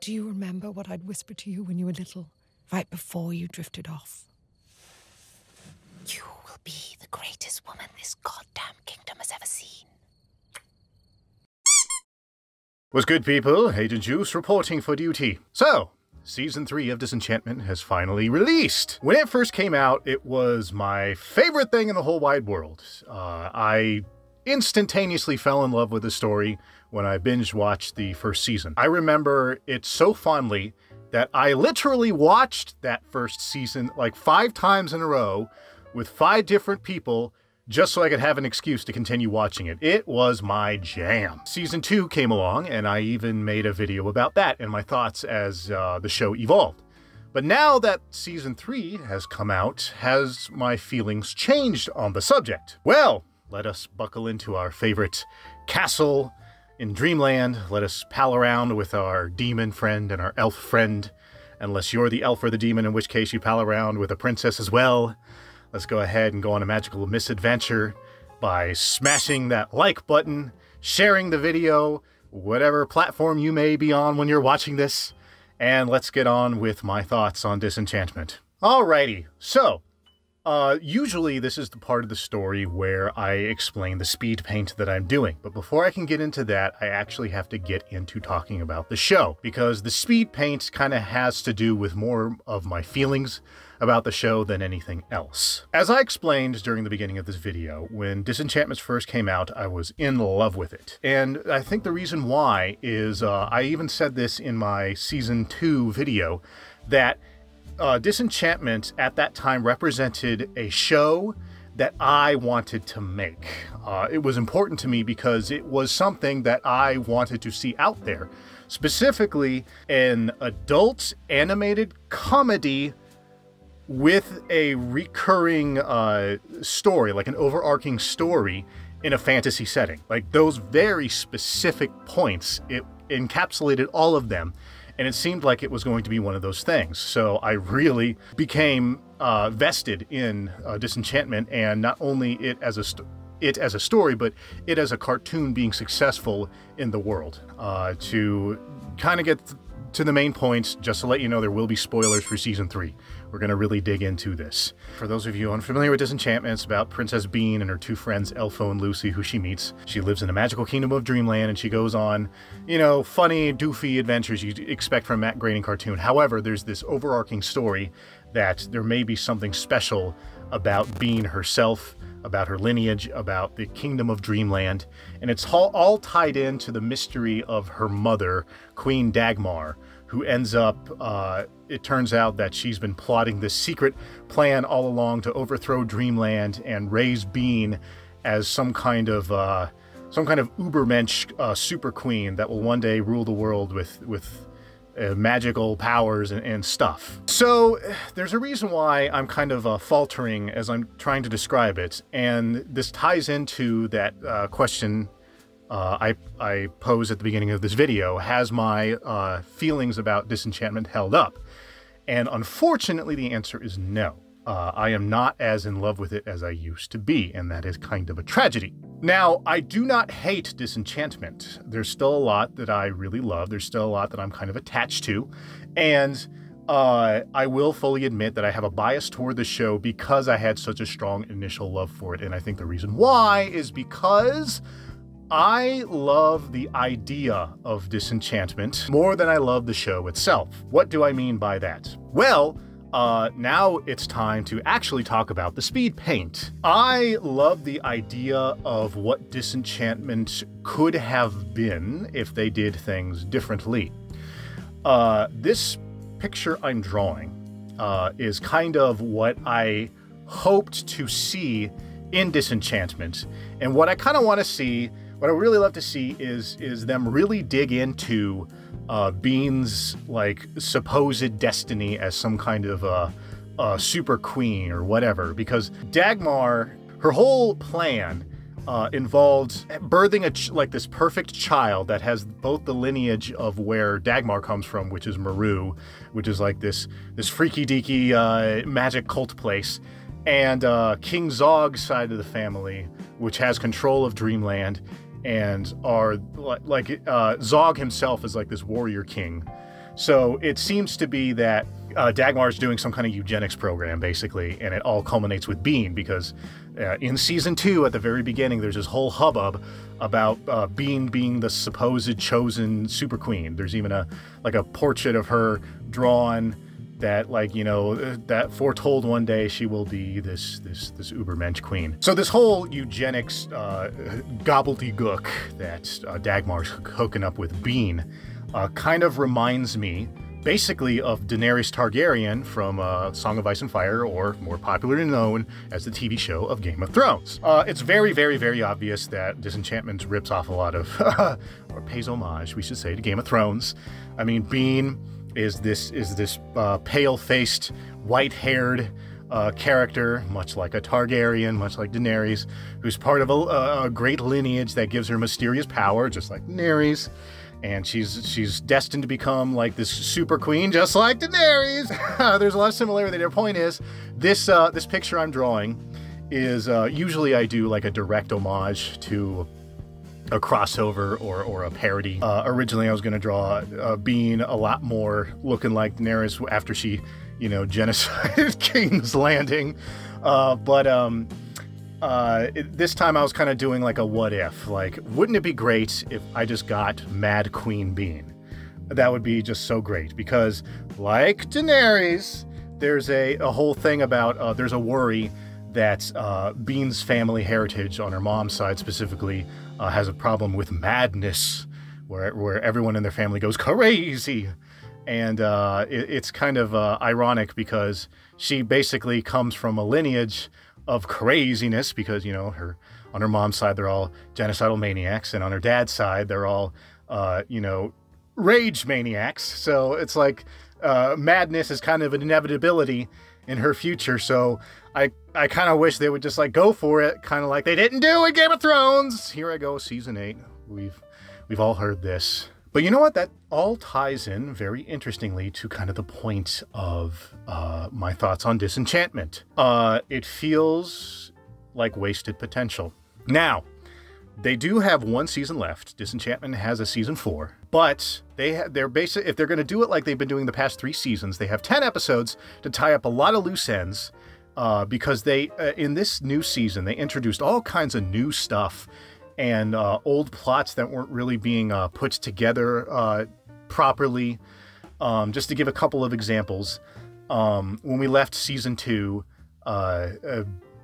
Do you remember what I'd whispered to you when you were little, right before you drifted off? You will be the greatest woman this goddamn kingdom has ever seen. What's good, people? Agent Juice reporting for duty. So, Season 3 of Disenchantment has finally released. When it first came out, it was my favorite thing in the whole wide world. I instantaneously fell in love with the story when I binge watched the first season. I remember it so fondly that I literally watched that first season like 5 times in a row with 5 different people just so I could have an excuse to continue watching it. It was my jam. Season 2 came along, and I even made a video about that and my thoughts as the show evolved. But now that Season 3 has come out, has my feelings changed on the subject? Well, let us buckle into our favorite castle in Dreamland. Let us pal around with our demon friend and our elf friend. Unless you're the elf or the demon, in which case you pal around with a princess as well. Let's go ahead and go on a magical misadventure by smashing that like button, sharing the video, whatever platform you may be on when you're watching this, and let's get on with my thoughts on Disenchantment. Alrighty, so, usually this is the part of the story where I explain the speed paint that I'm doing, but before I can get into that, I actually have to get into talking about the show, because the speed paint kind of has to do with more of my feelings about the show than anything else. As I explained during the beginning of this video, when Disenchantment first came out, I was in love with it. And I think the reason why is, I even said this in my Season 2 video, that Disenchantment at that time represented a show that I wanted to make. It was important to me because it was something that I wanted to see out there. Specifically, an adult animated comedy with a recurring story, like an overarching story in a fantasy setting. Like those very specific points, it encapsulated all of them, and it seemed like it was going to be one of those things. So I really became vested in Disenchantment, and not only it as a story, but it as a cartoon being successful in the world. To kind of get to the main points, just to let you know, there will be spoilers for Season 3. We're going to really dig into this. For those of you unfamiliar with Disenchantment, it's about Princess Bean and her 2 friends, Elfo and Lucy, who she meets. She lives in a magical kingdom of Dreamland, and she goes on, you know, funny, doofy adventures you'd expect from a Matt Groening cartoon. However, there's this overarching story that there may be something special about Bean herself, about her lineage, about the kingdom of Dreamland, and it's all tied into the mystery of her mother, Queen Dagmar, who ends up, it turns out that she's been plotting this secret plan all along to overthrow Dreamland and raise Bean as some kind of Ubermensch super queen that will one day rule the world with magical powers and stuff. So there's a reason why I'm kind of faltering as I'm trying to describe it, and this ties into that question I posed at the beginning of this video. Has my feelings about Disenchantment held up? And unfortunately, the answer is no. I am not as in love with it as I used to be, and that is kind of a tragedy. Now, I do not hate Disenchantment. There's still a lot that I really love. There's still a lot that I'm kind of attached to, and I will fully admit that I have a bias toward the show because I had such a strong initial love for it, and I think the reason why is because I love the idea of Disenchantment more than I love the show itself. What do I mean by that? Well, now it's time to actually talk about the speed paint. I love the idea of what Disenchantment could have been if they did things differently. This picture I'm drawing is kind of what I hoped to see in Disenchantment, and what I kind of want to see, what I really love to see is them really dig into Bean's like supposed destiny as some kind of a super queen or whatever, because Dagmar, her whole plan involved birthing like this perfect child that has both the lineage of where Dagmar comes from, which is Meru, which is like this freaky deaky magic cult place, and King Zog's side of the family, which has control of Dreamland, and are like Zog himself is like this warrior king So it seems to be that Dagmar's doing some kind of eugenics program, basically, and it all culminates with Bean, because in season 2, at the very beginning, there's this whole hubbub about Bean being the supposed chosen super queen. There's even a portrait of her drawn that, like, you know, that foretold one day she will be this ubermensch queen. So this whole eugenics gobbledygook that Dagmar's hooking up with Bean kind of reminds me basically of Daenerys Targaryen from Song of Ice and Fire, or more popularly known as the TV show of Game of Thrones. It's very, very, very obvious that Disenchantment rips off a lot of, or pays homage, we should say, to Game of Thrones. I mean, Bean is this pale-faced, white-haired character, much like a Targaryen, much like Daenerys, who's part of a great lineage that gives her mysterious power, just like Daenerys. And she's destined to become like this super queen, just like Daenerys. There's a lot of similarity. Their point is, this picture I'm drawing is usually I do like a direct homage to a crossover or a parody. Originally, I was going to draw Bean a lot more looking like Daenerys after she, you know, genocided King's Landing, this time I was kind of doing like a what if. Like, wouldn't it be great if I just got Mad Queen Bean? That would be just so great, because like Daenerys, there's a whole thing about, there's a worry that Bean's family heritage on her mom's side specifically has a problem with madness, where everyone in their family goes crazy. And it's kind of ironic, because she basically comes from a lineage of craziness, because, you know, on her mom's side, they're all genocidal maniacs, and on her dad's side, they're all, you know, rage maniacs. So it's like madness is kind of an inevitability in her future. So I kind of wish they would just like go for it, kind of like they didn't do in Game of Thrones. Here I go, season 8. We've all heard this. But you know what? That all ties in very interestingly to kind of the point of my thoughts on Disenchantment. It feels like wasted potential. Now, they do have one season left. Disenchantment has a season 4, but they're basically, if they're going to do it like they've been doing the past 3 seasons, they have 10 episodes to tie up a lot of loose ends, because they in this new season they introduced all kinds of new stuff and old plots that weren't really being put together properly. Just to give a couple of examples, when we left season 2,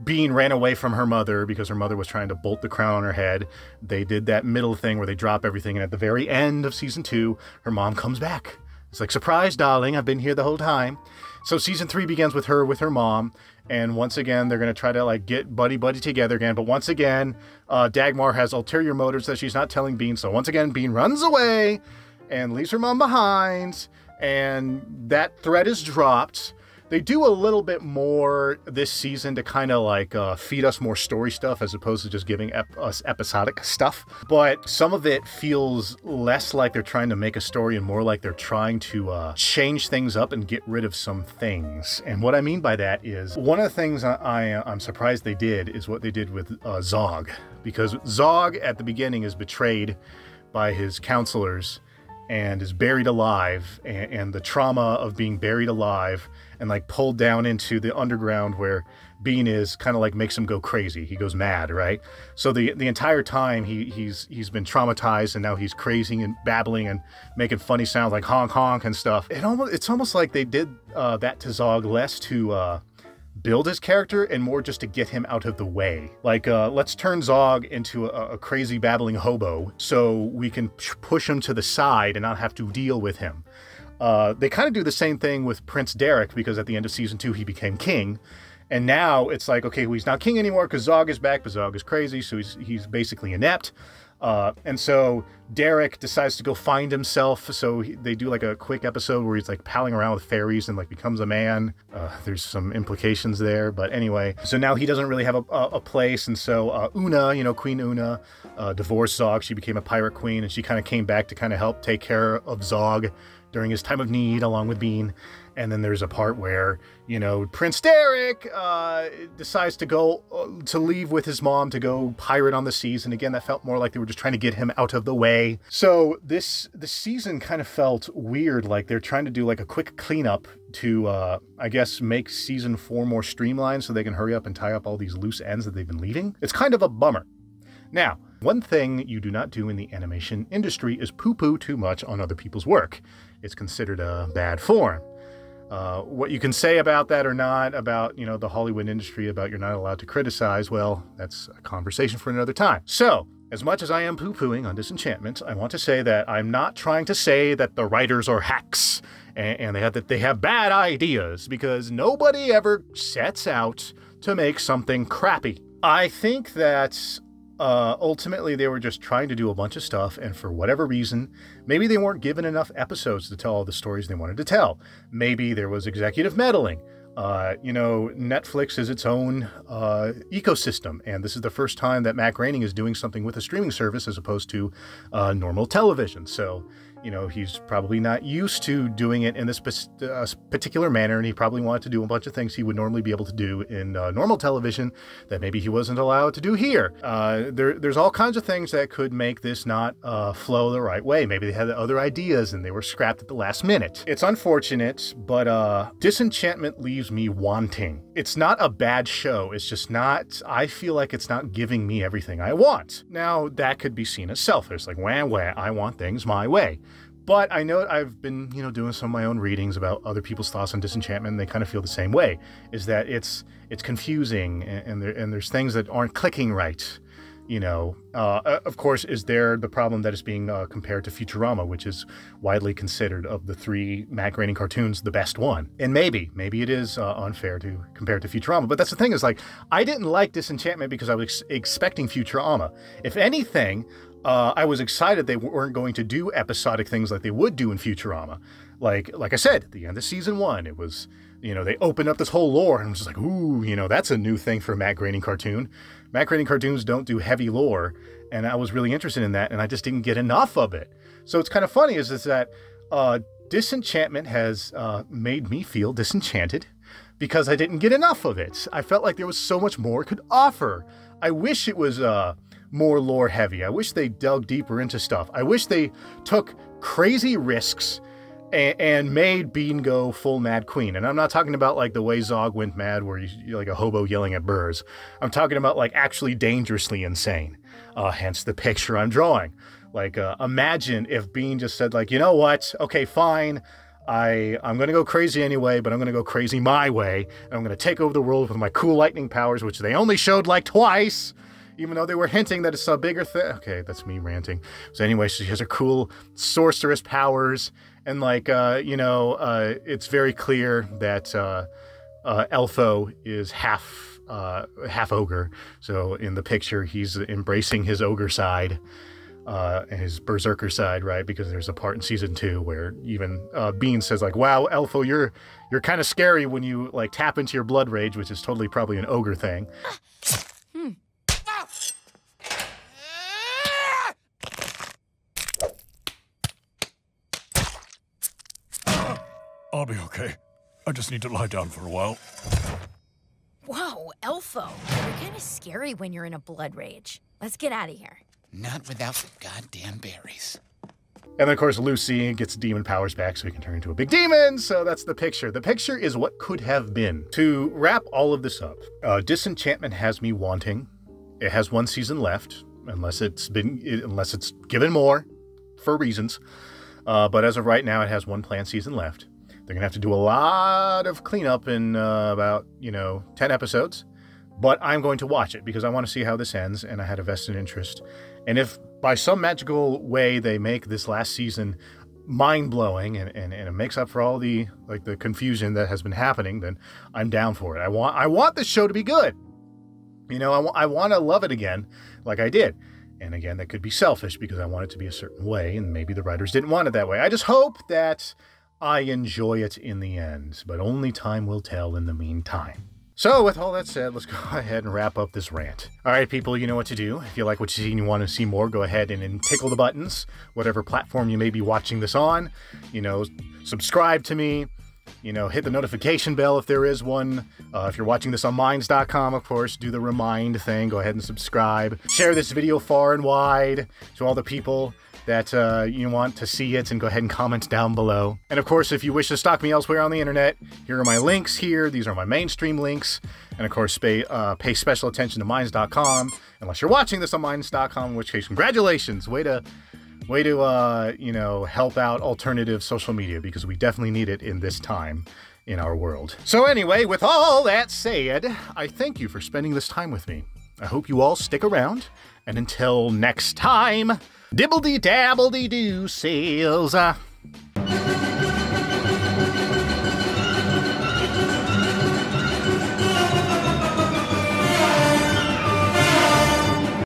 Bean ran away from her mother because her mother was trying to bolt the crown on her head. They did that middle thing where they drop everything, and at the very end of season 2, her mom comes back. It's like, surprise, darling, I've been here the whole time. So season 3 begins with her with her mom, and once again, they're going to try to like get buddy together again. But once again, Dagmar has ulterior motives that she's not telling Bean. So once again, Bean runs away and leaves her mom behind, and that thread is dropped. They do a little bit more this season to kind of like feed us more story stuff as opposed to just giving us episodic stuff. But some of it feels less like they're trying to make a story and more like they're trying to change things up and get rid of some things. And what I mean by that is, one of the things I'm surprised they did is what they did with Zog. Because Zog at the beginning is betrayed by his counselors and is buried alive, and the trauma of being buried alive and like pulled down into the underground where Bean is kind of like makes him go crazy. He goes mad, right? So the entire time he's been traumatized, and now he's crazy and babbling and making funny sounds like honk honk and stuff. It's almost like they did that to Zog less to build his character and more just to get him out of the way. Like, let's turn Zog into a crazy babbling hobo so we can push him to the side and not have to deal with him. They kind of do the same thing with Prince Derek, because at the end of season 2 he became king, and now it's like, okay, well, he's not king anymore because Zog is back, but Zog is crazy, so he's basically inept. And so Derek decides to go find himself. So they do like a quick episode where he's like palling around with fairies and like becomes a man. There's some implications there, but anyway. So now he doesn't really have a place. And so Una, you know, Queen Una, divorced Zog. She became a pirate queen, and she kind of came back to kind of help take care of Zog during his time of need along with Bean. And then there's a part where, you know, Prince Derek decides to leave with his mom to go pirate on the seas. And again, that felt more like they were just trying to get him out of the way. So this season kind of felt weird, like they're trying to do like a quick cleanup to, I guess, make season 4 more streamlined so they can hurry up and tie up all these loose ends that they've been leaving. It's kind of a bummer. Now, one thing you do not do in the animation industry is poo-poo too much on other people's work. It's considered a bad form. What you can say about that or not, about, you know, the Hollywood industry, about you're not allowed to criticize, well, that's a conversation for another time. So, as much as I am poo-pooing on Disenchantment, I want to say that I'm not trying to say that the writers are hacks and they have bad ideas, because nobody ever sets out to make something crappy. I think that ultimately they were just trying to do a bunch of stuff, and for whatever reason, maybe they weren't given enough episodes to tell all the stories they wanted to tell. Maybe there was executive meddling. You know, Netflix is its own ecosystem, and this is the first time that Matt Groening is doing something with a streaming service as opposed to normal television. So, you know, he's probably not used to doing it in this particular manner, and he probably wanted to do a bunch of things he would normally be able to do in normal television that maybe he wasn't allowed to do here. There's all kinds of things that could make this not flow the right way. Maybe they had other ideas and they were scrapped at the last minute. It's unfortunate, but Disenchantment leaves me wanting. It's not a bad show. It's just not, I feel like it's not giving me everything I want. Now, that could be seen as selfish, like, wah, I want things my way. But I know I've been, you know, doing some of my own readings about other people's thoughts on Disenchantment, and they kind of feel the same way, is that it's confusing, and there's things that aren't clicking right. You know, of course, is there the problem that it's being compared to Futurama, which is widely considered, of the 3 Matt Groening cartoons, the best one. And maybe it is unfair to compare it to Futurama. But that's the thing, is like, I didn't like Disenchantment because I was expecting Futurama. If anything, I was excited they weren't going to do episodic things like they would do in Futurama. Like I said, at the end of season 1, it was, you know, they opened up this whole lore, and I was just like, ooh, you know, that's a new thing for a Matt Groening cartoon. Matt Groening cartoons don't do heavy lore, and I was really interested in that, and I just didn't get enough of it. So it's kind of funny is that Disenchantment has made me feel disenchanted because I didn't get enough of it. I felt like there was so much more it could offer. I wish it was more lore heavy. I wish they dug deeper into stuff. I wish they took crazy risks and made Bean go full Mad Queen. And I'm not talking about like the way Zog went mad where you're like a hobo yelling at birds. I'm talking about like actually dangerously insane. Hence the picture I'm drawing. Like imagine if Bean just said like, you know what? Okay, fine. I'm going to go crazy anyway, but I'm going to go crazy my way. And I'm going to take over the world with my cool lightning powers, which they only showed like twice. Even though they were hinting that it's a bigger thing. Okay, that's me ranting. So anyway, she has her cool sorceress powers. And like, you know, it's very clear that Elfo is half ogre. So in the picture, he's embracing his ogre side, and his berserker side, right? Because there's a part in season 2 where even Bean says like, wow, Elfo, you're kind of scary when you like tap into your blood rage, which is totally probably an ogre thing. I'll be okay. I just need to lie down for a while. Whoa, Elfo. You're kind of scary when you're in a blood rage. Let's get out of here. Not without the goddamn berries. And then, of course, Lucy gets demon powers back so he can turn into a big demon. So that's the picture. The picture is what could have been. To wrap all of this up, Disenchantment has me wanting. It has 1 season left, unless it's given more for reasons. But as of right now, it has 1 planned season left. They're going to have to do a lot of cleanup in about, 10 episodes. But I'm going to watch it because I want to see how this ends, and I had a vested interest. And if by some magical way they make this last season mind-blowing and it makes up for all the confusion that has been happening, then I'm down for it. I want this show to be good. I want to love it again like I did. And again, that could be selfish because I want it to be a certain way, and maybe the writers didn't want it that way. I just hope that I enjoy it in the end, but only time will tell in the meantime. So with all that said, let's go ahead and wrap up this rant. All right, people, you know what to do. If you like what you see and you want to see more, go ahead and tickle the buttons, whatever platform you may be watching this on. You know, subscribe to me. You know, hit the notification bell if there is one. If you're watching this on minds.com, of course, do the remind thing. Go ahead and subscribe. Share this video far and wide to all the people that you want to see it, and go ahead and comment down below. And of course, if you wish to stalk me elsewhere on the internet, here are my links here. These are my mainstream links. And of course, pay special attention to minds.com, unless you're watching this on minds.com, in which case, congratulations. Way to you know, help out alternative social media, because we definitely need it in this time in our world. So anyway, with all that said, I thank you for spending this time with me. I hope you all stick around, and until next time, dibbledy-dabbledy-doo, sales.